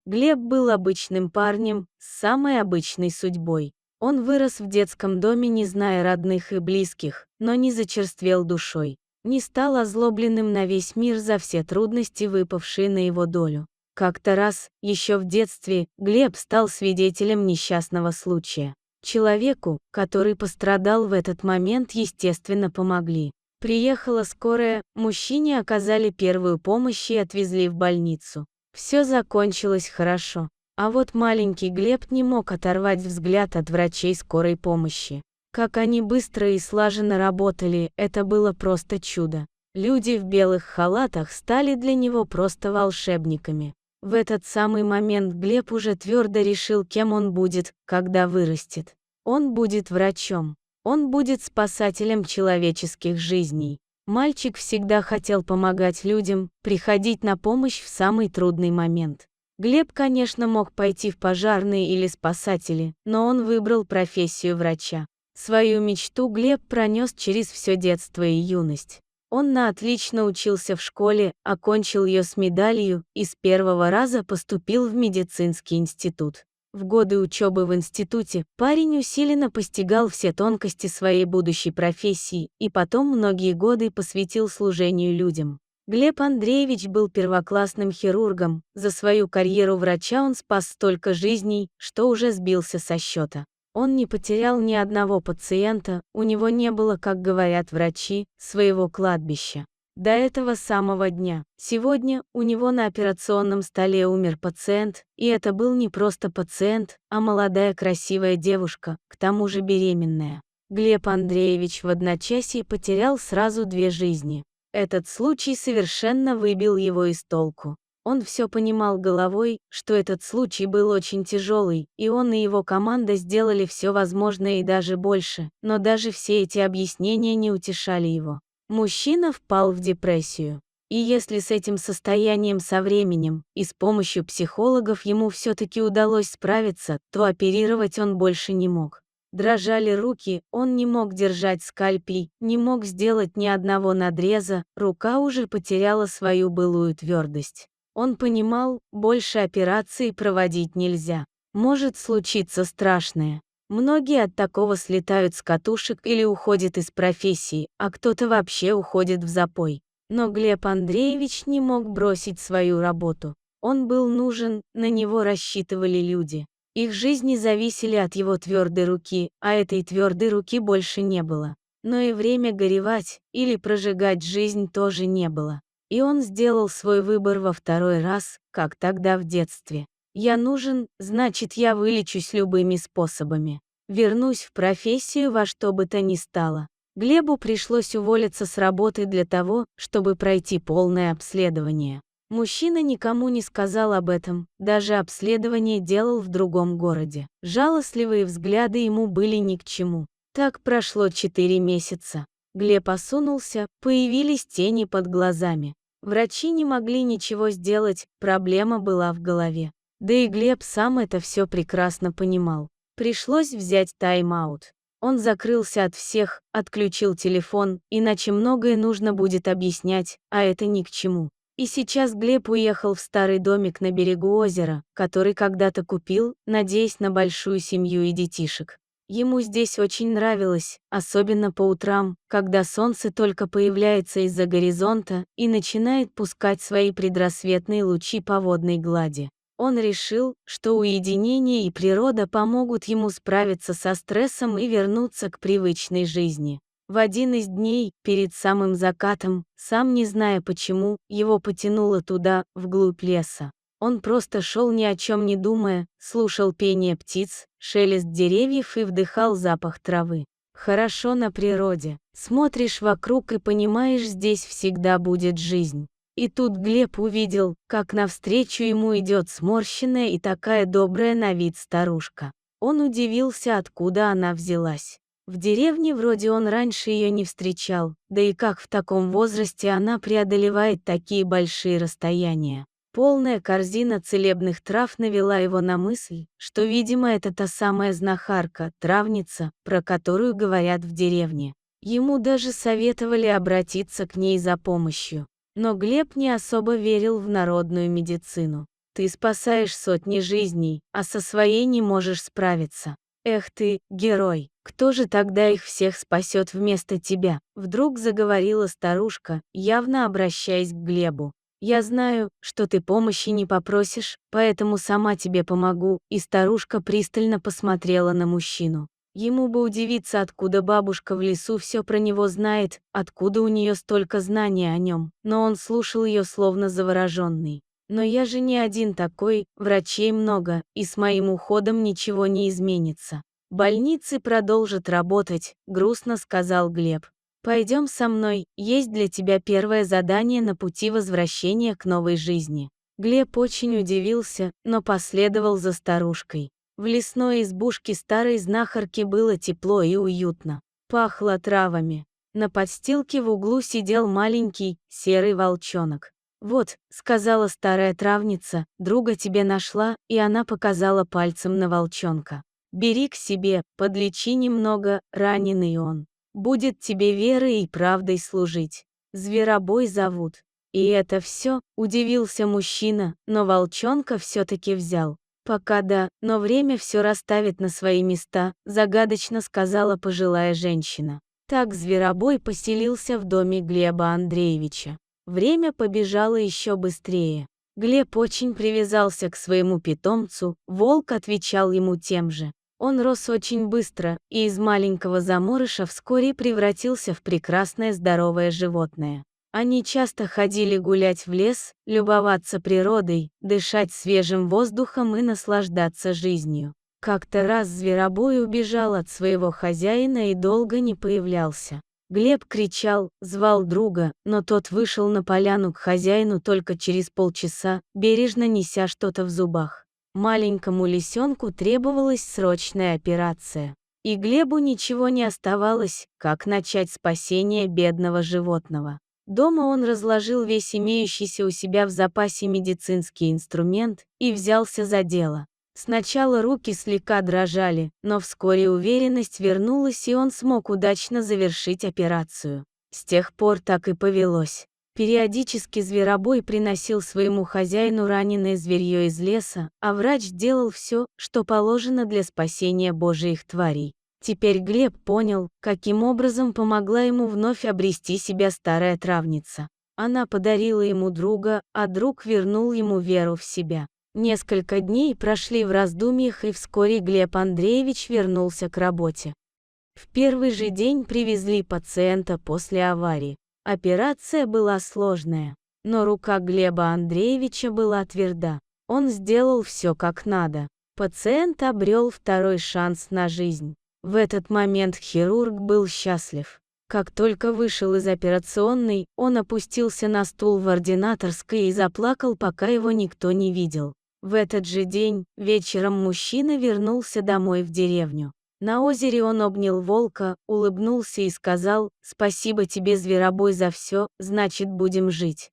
Глеб был обычным парнем, с самой обычной судьбой. Он вырос в детском доме, не зная родных и близких, но не зачерствел душой. Не стал озлобленным на весь мир за все трудности, выпавшие на его долю. Как-то раз, еще в детстве, Глеб стал свидетелем несчастного случая. Человеку, который пострадал в этот момент, естественно, помогли. Приехала скорая, мужчине оказали первую помощь и отвезли в больницу. Все закончилось хорошо. А вот маленький Глеб не мог оторвать взгляд от врачей скорой помощи. Как они быстро и слаженно работали, это было просто чудо. Люди в белых халатах стали для него просто волшебниками. В этот самый момент Глеб уже твердо решил, кем он будет, когда вырастет. Он будет врачом. Он будет спасателем человеческих жизней. Мальчик всегда хотел помогать людям, приходить на помощь в самый трудный момент. Глеб, конечно, мог пойти в пожарные или спасатели, но он выбрал профессию врача. Свою мечту Глеб пронес через все детство и юность. Он на отлично учился в школе, окончил ее с медалью и с первого раза поступил в медицинский институт. В годы учебы в институте парень усиленно постигал все тонкости своей будущей профессии и потом многие годы посвятил служению людям. Глеб Андреевич был первоклассным хирургом, за свою карьеру врача он спас столько жизней, что уже сбился со счета. Он не потерял ни одного пациента, у него не было, как говорят врачи, своего кладбища. До этого самого дня. Сегодня у него на операционном столе умер пациент, и это был не просто пациент, а молодая красивая девушка, к тому же беременная. Глеб Андреевич в одночасье потерял сразу 2 жизни. Этот случай совершенно выбил его из толку. Он все понимал головой, что этот случай был очень тяжелый, и он и его команда сделали все возможное и даже больше, но даже все эти объяснения не утешали его. Мужчина впал в депрессию. И если с этим состоянием со временем и с помощью психологов ему все-таки удалось справиться, то оперировать он больше не мог. Дрожали руки, он не мог держать скальпель, не мог сделать ни одного надреза, рука уже потеряла свою былую твердость. Он понимал, больше операций проводить нельзя. Может случиться страшное. Многие от такого слетают с катушек или уходят из профессии, а кто-то вообще уходит в запой. Но Глеб Андреевич не мог бросить свою работу. Он был нужен, на него рассчитывали люди. Их жизни зависели от его твердой руки, а этой твердой руки больше не было. Но и время горевать или прожигать жизнь тоже не было. И он сделал свой выбор во второй раз, как тогда в детстве. Я нужен, значит, я вылечусь любыми способами. Вернусь в профессию во что бы то ни стало. Глебу пришлось уволиться с работы для того, чтобы пройти полное обследование. Мужчина никому не сказал об этом, даже обследование делал в другом городе. Жалостливые взгляды ему были ни к чему. Так прошло 4 месяца. Глеб осунулся, появились тени под глазами. Врачи не могли ничего сделать, проблема была в голове. Да и Глеб сам это все прекрасно понимал. Пришлось взять тайм-аут. Он закрылся от всех, отключил телефон, иначе многое нужно будет объяснять, а это ни к чему. И сейчас Глеб уехал в старый домик на берегу озера, который когда-то купил, надеясь на большую семью и детишек. Ему здесь очень нравилось, особенно по утрам, когда солнце только появляется из-за горизонта и начинает пускать свои предрассветные лучи по водной глади. Он решил, что уединение и природа помогут ему справиться со стрессом и вернуться к привычной жизни. В один из дней, перед самым закатом, сам не зная почему, его потянуло туда, вглубь леса. Он просто шел ни о чем не думая, слушал пение птиц, шелест деревьев и вдыхал запах травы. Хорошо на природе. Смотришь вокруг и понимаешь, здесь всегда будет жизнь. И тут Глеб увидел, как навстречу ему идет сморщенная и такая добрая на вид старушка. Он удивился, откуда она взялась. В деревне вроде он раньше ее не встречал, да и как в таком возрасте она преодолевает такие большие расстояния. Полная корзина целебных трав навела его на мысль, что, видимо, это та самая знахарка, травница, про которую говорят в деревне. Ему даже советовали обратиться к ней за помощью. Но Глеб не особо верил в народную медицину. Ты спасаешь сотни жизней, а со своей не можешь справиться. Эх ты, герой, кто же тогда их всех спасет вместо тебя? Вдруг заговорила старушка, явно обращаясь к Глебу. Я знаю, что ты помощи не попросишь, поэтому сама тебе помогу. И старушка пристально посмотрела на мужчину. Ему бы удивиться, откуда бабушка в лесу все про него знает, откуда у нее столько знаний о нем, но он слушал ее словно завороженный. Но я же не один такой, врачей много, и с моим уходом ничего не изменится. Больницы продолжат работать, грустно сказал Глеб. Пойдем со мной, есть для тебя первое задание на пути возвращения к новой жизни. Глеб очень удивился, но последовал за старушкой. В лесной избушке старой знахарки было тепло и уютно. Пахло травами. На подстилке в углу сидел маленький, серый волчонок. «Вот», — сказала старая травница, — «друга тебе нашла», и она показала пальцем на волчонка. «Бери к себе, подлечи немного, раненый он. Будет тебе верой и правдой служить. Зверобой зовут». «И это все?» — удивился мужчина, но волчонка все-таки взял. «Пока да, но время все расставит на свои места», — загадочно сказала пожилая женщина. Так Зверобой поселился в доме Глеба Андреевича. Время побежало еще быстрее. Глеб очень привязался к своему питомцу, волк отвечал ему тем же. Он рос очень быстро, и из маленького заморыша вскоре превратился в прекрасное здоровое животное. Они часто ходили гулять в лес, любоваться природой, дышать свежим воздухом и наслаждаться жизнью. Как-то раз Зверобой убежал от своего хозяина и долго не появлялся. Глеб кричал, звал друга, но тот вышел на поляну к хозяину только через полчаса, бережно неся что-то в зубах. Маленькому лисенку требовалась срочная операция. И Глебу ничего не оставалось, как начать спасение бедного животного. Дома он разложил весь имеющийся у себя в запасе медицинский инструмент и взялся за дело. Сначала руки слегка дрожали, но вскоре уверенность вернулась, и он смог удачно завершить операцию. С тех пор так и повелось. Периодически Зверобой приносил своему хозяину раненое зверье из леса, а врач делал все, что положено для спасения божьих тварей. Теперь Глеб понял, каким образом помогла ему вновь обрести себя старая травница. Она подарила ему друга, а друг вернул ему веру в себя. Несколько дней прошли в раздумьях, и вскоре Глеб Андреевич вернулся к работе. В первый же день привезли пациента после аварии. Операция была сложная, но рука Глеба Андреевича была тверда. Он сделал все как надо. Пациент обрел второй шанс на жизнь. В этот момент хирург был счастлив. Как только вышел из операционной, он опустился на стул в ординаторской и заплакал, пока его никто не видел. В этот же день, вечером, мужчина вернулся домой в деревню. На озере он обнял волка, улыбнулся и сказал: «Спасибо тебе, Зверобой, за все, значит, будем жить».